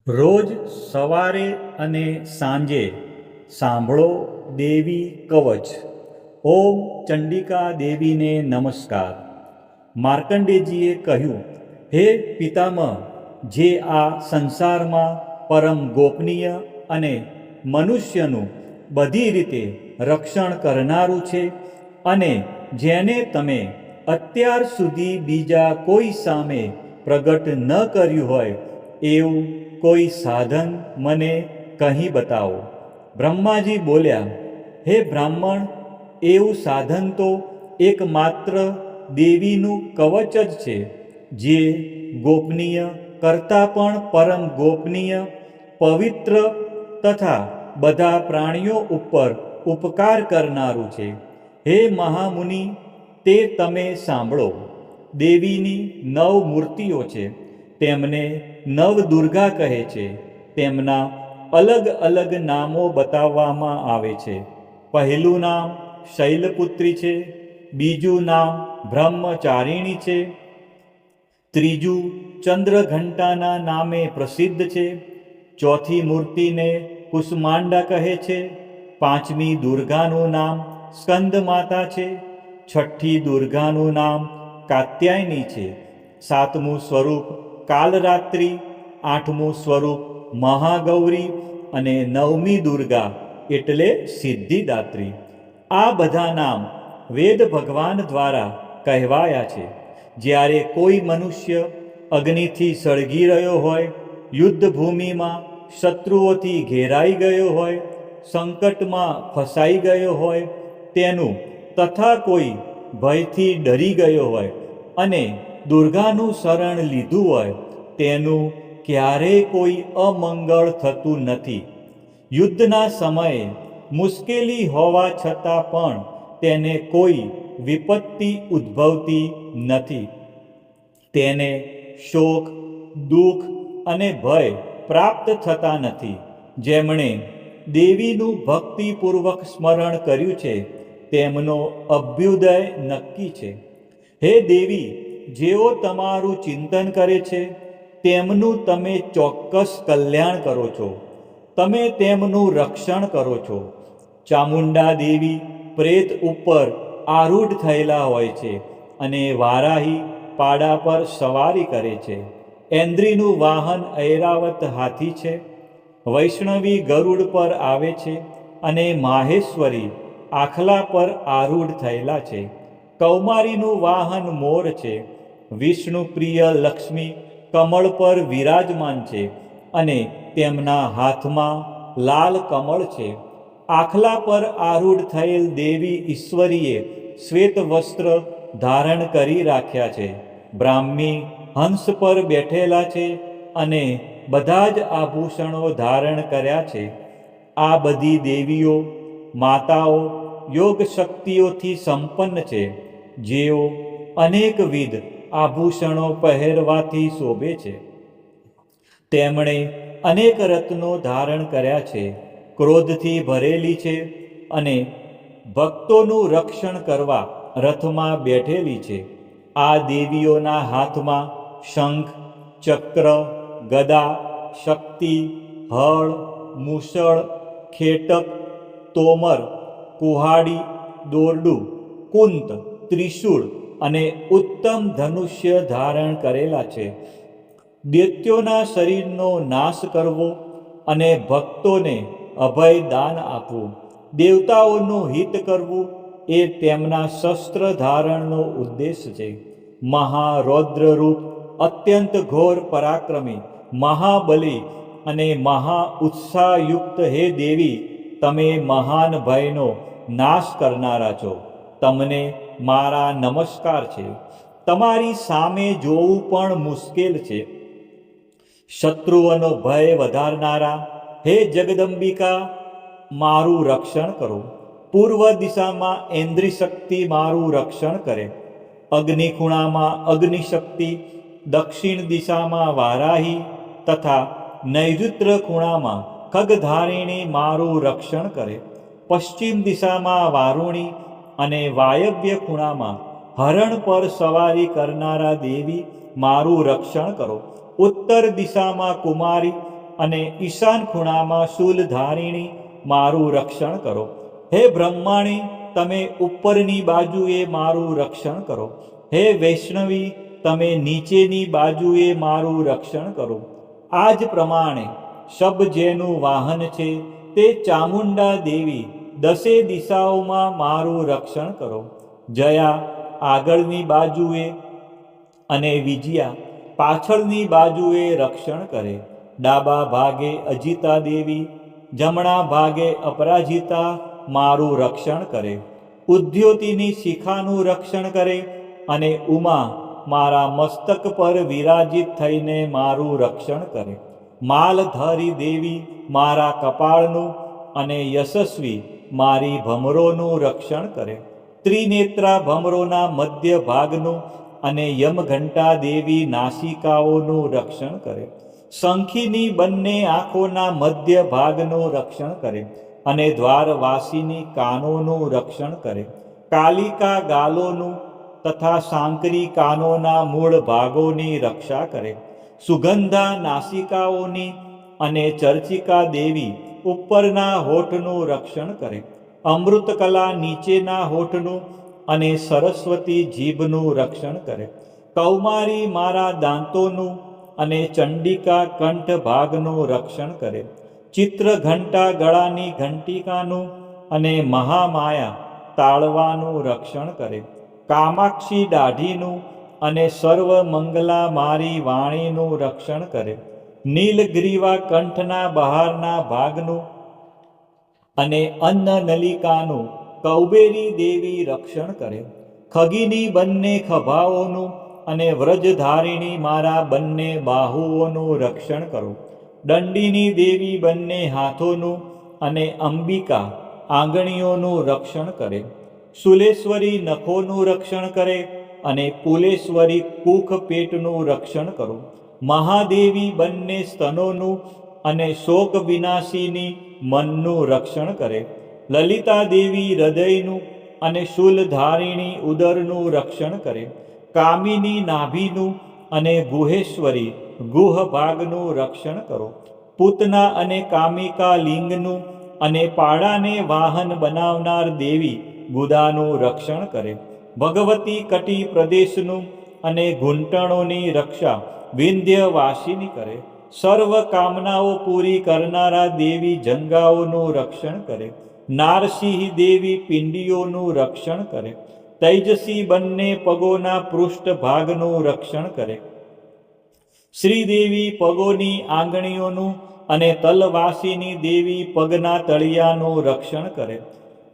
રોજ સવારે અને સાંજે સાંભળો દેવી કવચ. ઓમ ચંડિકા દેવીને નમસ્કાર. માર્કંડેયજીએ કહ્યું, હે પિતામહ, જે આ સંસારમાં પરમ ગોપનીય અને મનુષ્યનું બધી રીતે રક્ષણ કરનારું છે અને જેને તમે અત્યાર સુધી બીજા કોઈ સામે પ્રગટ ન કર્યું હોય એવું કોઈ સાધન મને કહી બતાવો. બ્રહ્માજી બોલ્યા, હે બ્રાહ્મણ, એવું સાધન તો એકમાત્ર દેવીનું કવચ જ છે, જે ગોપનીય કરતાં પણ પરમ ગોપનીય, પવિત્ર તથા બધા પ્રાણીઓ ઉપર ઉપકાર કરનારું છે. હે મહામુનિ, તે તમે સાંભળો. દેવીની 9 મૂર્તિઓ છે. તેમને નવદુર્ગા કહે છે. તેમના અલગ અલગ નામો બતાવવામાં આવે છે. પહેલું નામ શૈલપુત્રી છે, બીજું નામ બ્રહ્મચારિણી છે, ત્રીજું ચંદ્રઘંટાના નામે પ્રસિદ્ધ છે, ચોથી મૂર્તિને કુષ્માંડા કહે છે, પાંચમી દુર્ગાનું નામ સ્કંદમાતા છે, છઠ્ઠી દુર્ગાનું નામ કાત્યાયની છે, સાતમું સ્વરૂપ કાલરાત્રિ, આઠમું સ્વરૂપ મહાગૌરી અને નવમી દુર્ગા એટલે સિદ્ધિદાત્રી. આ બધા નામ વેદ ભગવાન દ્વારા કહેવાયા છે. જ્યારે કોઈ મનુષ્ય અગ્નિથી સળગી રહ્યો હોય, યુદ્ધભૂમિમાં શત્રુઓથી ઘેરાઈ ગયો હોય, સંકટમાં ફસાઈ ગયો હોય, તેનું તથા કોઈ ભયથી ડરી ગયો હોય અને દુર્ગાનું શરણ લીધું હોય, તેનું ક્યારેય કોઈ અમંગળ થતું નથી. યુદ્ધના સમયે મુશ્કેલી હોવા છતાં પણ તેને કોઈ વિપત્તિ ઉદ્ભવતી નથી. તેને શોક, દુઃખ અને ભય પ્રાપ્ત થતા નથી. જેમણે દેવીનું ભક્તિપૂર્વક સ્મરણ કર્યું છે તેમનો અભ્યુદય નક્કી છે. હે દેવી, જેઓ તમારું ચિંતન કરે છે તેમનું તમે ચોક્કસ કલ્યાણ કરો છો. તમે તેમનું રક્ષણ કરો છો. ચામુંડા દેવી પ્રેત ઉપર આરૂઢ થયેલા હોય છે અને વારાહી પાડા પર સવારી કરે છે. ઐન્દ્રીનું વાહન ઐરાવત હાથી છે. વૈષ્ણવી ગરુડ પર આવે છે અને માહેશ્વરી આખલા પર આરૂઢ થયેલા છે. કૌમારીનું વાહન મોર છે. વિષ્ણુ પ્રિય લક્ષ્મી કમળ પર વિરાજમાન છે અને તેમના હાથમાં લાલ કમળ છે. આખલા પર આરૂઢ થયેલ દેવી ઈશ્વરીએ શ્વેત વસ્ત્ર ધારણ કરી રાખ્યા છે. બ્રાહ્મી હંસ પર બેઠેલા છે અને બધા જ આભૂષણો ધારણ કર્યા છે. આ બધી દેવીઓ માતાઓ યોગ શક્તિઓથી સંપન્ન છે, જેઓ અનેકવિધ આભૂષણો પહેરવાથી શોભે છે. તેમણે અનેક રત્નો ધારણ કર્યા છે, ક્રોધથી ભરેલી છે અને ભક્તોનું રક્ષણ કરવા રથમાં બેઠેલી છે. આ દેવીઓના હાથમાં શંખ, ચક્ર, ગદા, શક્તિ, હળ, મૂષળ, ખેટક, તોમર, કુહાડી, દોરડું, કુંત, ત્રિશૂળ અને ઉત્તમ ધનુષ્ય ધારણ કરેલા છે. દૈત્યોના શરીરનો નાશ કરવો અને ભક્તોને અભય દાન આપવું, દેવતાઓનું હિત કરવું એ તેમના શસ્ત્ર ધારણનો ઉદ્દેશ છે. મહારૌદ્ર રૂપ, અત્યંત ઘોર પરાક્રમી, મહાબલી અને મહા ઉત્સાહયુક્ત હે દેવી, તમે મહાન ભયનો નાશ કરનારા છો. તમને મારા નમસ્કાર છે. તમારી સામે જોવું પણ મુશ્કેલ છે. શત્રુઓનો ભય વધારનારા હે જગદંબિકા, મારું રક્ષણ કરો. પૂર્વ દિશામાં ઐન્દ્રી શક્તિ મારું રક્ષણ કરે. અગ્નિખૂણામાં અગ્નિશક્તિ, દક્ષિણ દિશામાં વારાહી તથા નૈઋત્ય ખૂણામાં ખગધારિણી મારું રક્ષણ કરે. પશ્ચિમ દિશામાં વારુણી અને વાયવ્ય ખૂણામાં હરણ પર સવારી કરનારા દેવી મારું રક્ષણ કરો. ઉત્તર દિશામાં કુમારી અને ઈશાન ખૂણામાં શૂલધારિણી મારું રક્ષણ કરો. હે બ્રહ્માણી, તમે ઉપરની બાજુએ મારું રક્ષણ કરો. હે વૈષ્ણવી, તમે નીચેની બાજુએ મારું રક્ષણ કરો. આ જ પ્રમાણે શબ જેનું વાહન છે તે ચામુંડા દેવી દસે દિશાઓમાં મારું રક્ષણ કરો. જયા આગળની બાજુએ અને વિજયા પાછળની બાજુએ રક્ષણ કરે. ડાબા ભાગે અજિતા દેવી, જમણા ભાગે અપરાજિતા મારું રક્ષણ કરે. ઉદ્યોતિની શિખાનું રક્ષણ કરે અને ઉમા મારા મસ્તક પર વિરાજિત થઈને મારું રક્ષણ કરે. માલધારી દેવી મારા કપાળનું અને યશસ્વી મારી ભમરોનું રક્ષણ કરે. ત્રિનેત્રા ભમરોના મધ્ય ભાગનું અને યમઘંટા દેવી નાસિકાઓનું રક્ષણ કરે. શંખીની બંને આંખોના મધ્ય ભાગનું રક્ષણ કરે અને દ્વારવાસીની કાનોનું રક્ષણ કરે. કાલિકા ગાલોનું તથા સાંકરી કાનોના મૂળ ભાગોની રક્ષા કરે. સુગંધા નાસિકાઓની અને ચર્ચિકા દેવી ઉપરના હોઠનું રક્ષણ કરે. અમૃતકલા નીચેના હોઠનું અને સરસ્વતી જીભનું રક્ષણ કરે. કૌમારી મારા દાંતોનું અને ચંડિકા કંઠ ભાગનું રક્ષણ કરે. ચિત્રઘંટા ગળાની ઘંટિકાનું અને મહામાયા તાળવાનું રક્ષણ કરે. કામાક્ષી દાઢીનું અને સર્વ મંગલા મારી વાણીનું રક્ષણ કરે. નીલગ્રીવા કંઠના બહારના ભાગનું અને અન્ન નલિકાનું કૌબેરી દેવી રક્ષણ કરે. ખગીની બંને ખભાઓનું અને વ્રજધારિણી મારા બંને બાહુઓનું રક્ષણ કરો. દંડીની દેવી બંને હાથોનું અને અંબિકા આંગળીઓનું રક્ષણ કરે. શુલેશ્વરી નખોનું રક્ષણ કરે અને પુલેશ્વરી કુખ પેટનું રક્ષણ કરો. મહાદેવી બંને સ્તનોનું અને શોક વિનાશીની મનનું રક્ષણ કરે. લલિતા દેવી હૃદયનું અને શૂલધારિણી ઉદરનું રક્ષણ કરે. કામિની નાભીનું અને ગુહેશ્વરી ગુહ ભાગનું રક્ષણ કરો. પૂતના અને કામિકા લિંગનું અને પાડાને વાહન બનાવનાર દેવી ગુદાનું રક્ષણ કરે. ભગવતી કટી પ્રદેશનું અને ઘૂંટણોની રક્ષા વિંધ્યવાસીની કરે. સર્વ કામનાઓ પૂરી કરનારા દેવી જંગાઓનું રક્ષણ કરે. નારસિંહ દેવી પિંડીઓનું રક્ષણ કરે. તૈજસી બંને પગોના પૃષ્ઠ ભાગનું રક્ષણ કરે. શ્રીદેવી પગોની આંગળીઓનું અને તલવાસીની દેવી પગના તળિયાનું રક્ષણ કરે.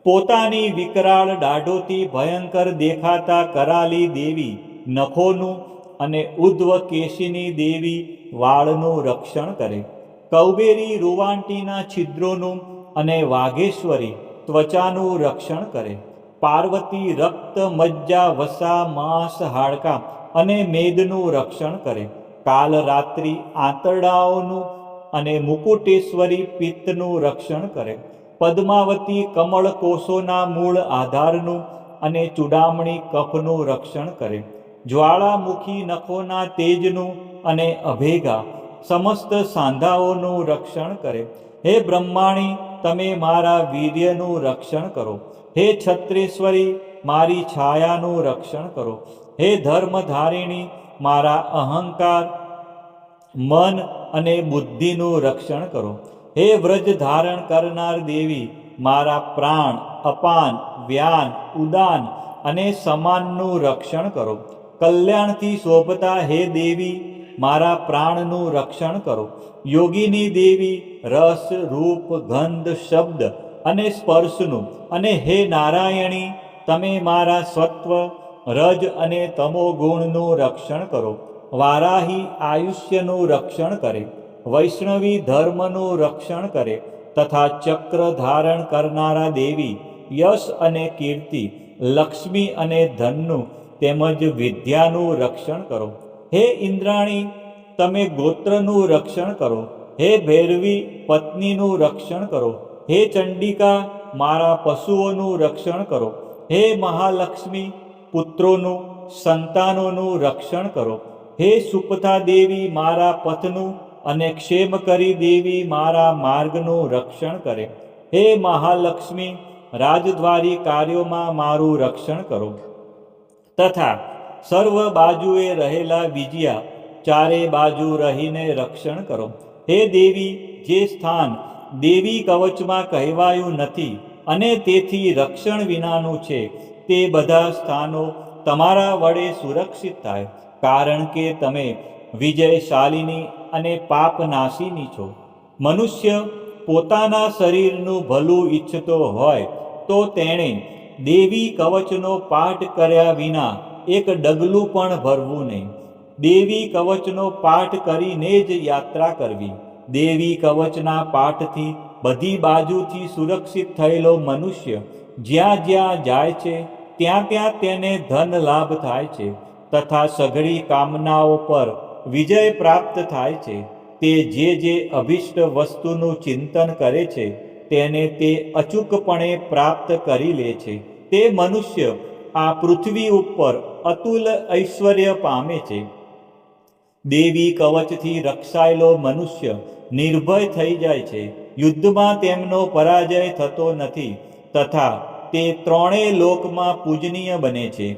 પોતાની વિકરાળ દાઢોથી ભયંકર દેખાતા કરાલી દેવી નખોનું અને ઉદ્ધવ કેશિની દેવી વાળનું રક્ષણ કરે. કૌબેરી રૂવાંટીના છિદ્રોનું અને વાઘેશ્વરી ત્વચાનું રક્ષણ કરે. પાર્વતી રક્ત મજ્જા વસા માંસ હાડકાં અને મેદનું રક્ષણ કરે. કાલરાત્રિ આંતરડાઓનું અને મુકુટેશ્વરી પિત્તનું રક્ષણ કરે. પદ્માવતી કમળ કોષોના મૂળ આધારનું અને ચૂડામણી કફનું રક્ષણ કરે. જ્વાળામુખી નખોના તેજનું અને અભેગા સમસ્ત સાંધાઓનું રક્ષણ કરે. હે બ્રહ્માણી, તમે મારા વીર્યનું રક્ષણ કરો. હે છત્રેશ્વરી, મારી છાયાનું રક્ષણ કરો. હે ધર્મધારિણી, મારા અહંકાર, મન અને બુદ્ધિનું રક્ષણ કરો. હે વ્રજ ધારણ કરનાર દેવી, મારા પ્રાણ, અપાન, વ્યાન, ઉદાન અને સમાનનું રક્ષણ કરો. કલ્યાણથી શોભતા હે દેવી, મારા પ્રાણનું રક્ષણ કરો. યોગીની દેવી રસ, રૂપ, ગંધ, શબ્દ અને સ્પર્શનું અને હે નારાયણી, તમે મારા સત્વ, રજ અને તમો ગુણનું રક્ષણ કરો. વારાહી આયુષ્યનું રક્ષણ કરે. વૈષ્ણવી ધર્મનું રક્ષણ કરે તથા ચક્ર ધારણ કરનારા દેવી યશ અને કીર્તિ, લક્ષ્મી અને ધનનું તેમજ વિદ્યાનું રક્ષણ કરો. હે ઇન્દ્રાણી, તમે ગોત્રનું રક્ષણ કરો. હે ભૈરવી, પત્નીનું રક્ષણ કરો. હે ચંડિકા, મારા પશુઓનું રક્ષણ કરો. હે મહાલક્ષ્મી, પુત્રોનું, સંતાનોનું રક્ષણ કરો. હે સુપથા દેવી, મારા પથનું અને ક્ષેમ કરી દેવી મારા માર્ગનું રક્ષણ કરે. હે મહાલક્ષ્મી, રાજદ્વારી કાર્યોમાં મારું રક્ષણ કરો તથા સર્વ બાજુએ રહેલા વિજયા ચારે બાજુ રહીને રક્ષણ કરો. હે દેવી, જે સ્થાન દેવી કવચમાં કહેવાયું નથી અને તેથી રક્ષણ વિનાનું છે, તે બધા સ્થાનો તમારા વડે સુરક્ષિત થાય, કારણ કે તમે વિજયશાલિની અને પાપનાશીની છો. મનુષ્ય પોતાના શરીરનું ભલું ઈચ્છતો હોય તો તેણે દેવી કવચનો પાઠ કર્યા વિના એક ડગલું પણ ભરવું નહીં. દેવી કવચનો પાઠ કરીને જ યાત્રા કરવી. દેવી કવચના પાઠથી બધી બાજુથી સુરક્ષિત થયેલો મનુષ્ય જ્યાં જ્યાં જાય છે ત્યાં ત્યાં તેને ધન લાભ થાય છે તથા સઘળી કામનાઓ પર વિજય પ્રાપ્ત થાય છે. તે જે અભિષ્ટ વસ્તુનું ચિંતન કરે છે તેને તે અચૂકપણે પ્રાપ્ત કરી લે છે. તે મનુષ્ય આ પૃથ્વી ઉપર અતુલ ઐશ્વર્ય પામે છે. દેવી કવચથી રક્ષાયેલો મનુષ્ય નિર્ભય થઈ જાય છે. યુદ્ધમાં તેમનો પરાજય થતો નથી તથા તે ત્રણેય લોકમાં પૂજનીય બને છે.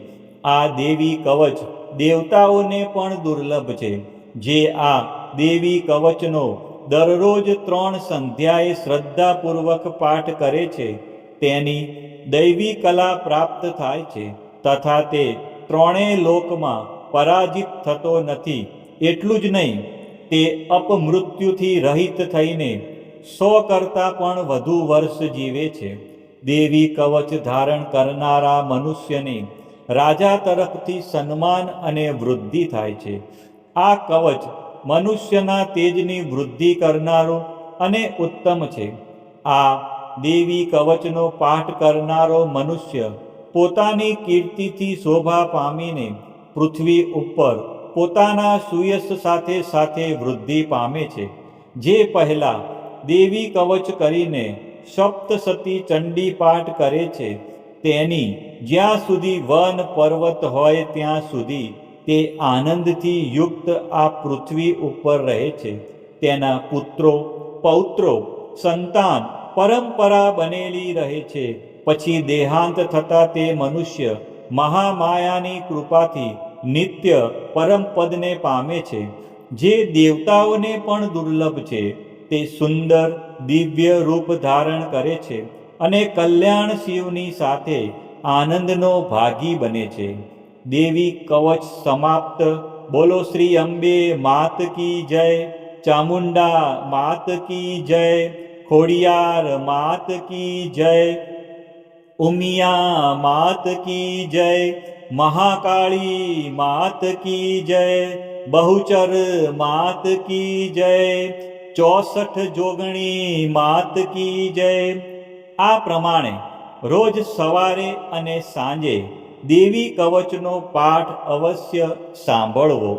આ દેવી કવચ દેવતાઓને પણ દુર્લભ છે. જે આ દેવી કવચનો દરરોજ 3 સંધ્યાએ શ્રદ્ધાપૂર્વક પાઠ કરે છે તેની દૈવી કલા પ્રાપ્ત થાય છે તથા તે ત્રણેય લોકમાં પરાજિત થતો નથી. એટલું જ નહીં, તે અપમૃત્યુથી રહિત થઈને 100 કરતાં પણ વધુ વર્ષ જીવે છે. દેવી કવચ ધારણ કરનારા મનુષ્યને રાજા તરફથી સન્માન અને વૃદ્ધિ થાય છે. આ કવચ મનુષ્યના તેજની વૃદ્ધિ કરનારો અને ઉત્તમ છે. આ દેવી કવચનો પાઠ કરનારો મનુષ્ય પોતાની કીર્તિથી શોભા પામીને પૃથ્વી ઉપર પોતાના સુયશ સાથે સાથે વૃદ્ધિ પામે છે. જે પહેલાં દેવી કવચ કરીને સપ્તસતી ચંડી પાઠ કરે છે તેની જ્યાં સુધી વન પર્વત હોય ત્યાં સુધી તે આનંદથી યુક્ત આ પૃથ્વી ઉપર રહે છે. તેના પુત્રો પૌત્રો સંતાન પરંપરા બનેલી રહે છે. પછી દેહાંત થતાં તે મનુષ્ય મહામાયાની કૃપાથી નિત્ય પરમપદને પામે છે. જે દેવતાઓને પણ દુર્લભ છે. તે સુંદર દિવ્ય રૂપ ધારણ કરે છે અને કલ્યાણ શિવની સાથે આનંદનો ભાગી બને છે. દેવી કવચ સમાપ્ત. બોલો શ્રી અંબે માત કી જય, ચામુંડા માત કી જય, ખોડિયાર માત કી જય, ઉમિયા માત કી જય, મહાકાળી માત કી જય, બહુચર માત કી જય, 64 જોગણી માત કી જય. આ પ્રમાણે રોજ સવારે અને સાંજે દેવી કવચનો પાઠ અવશ્ય સાંભળવો.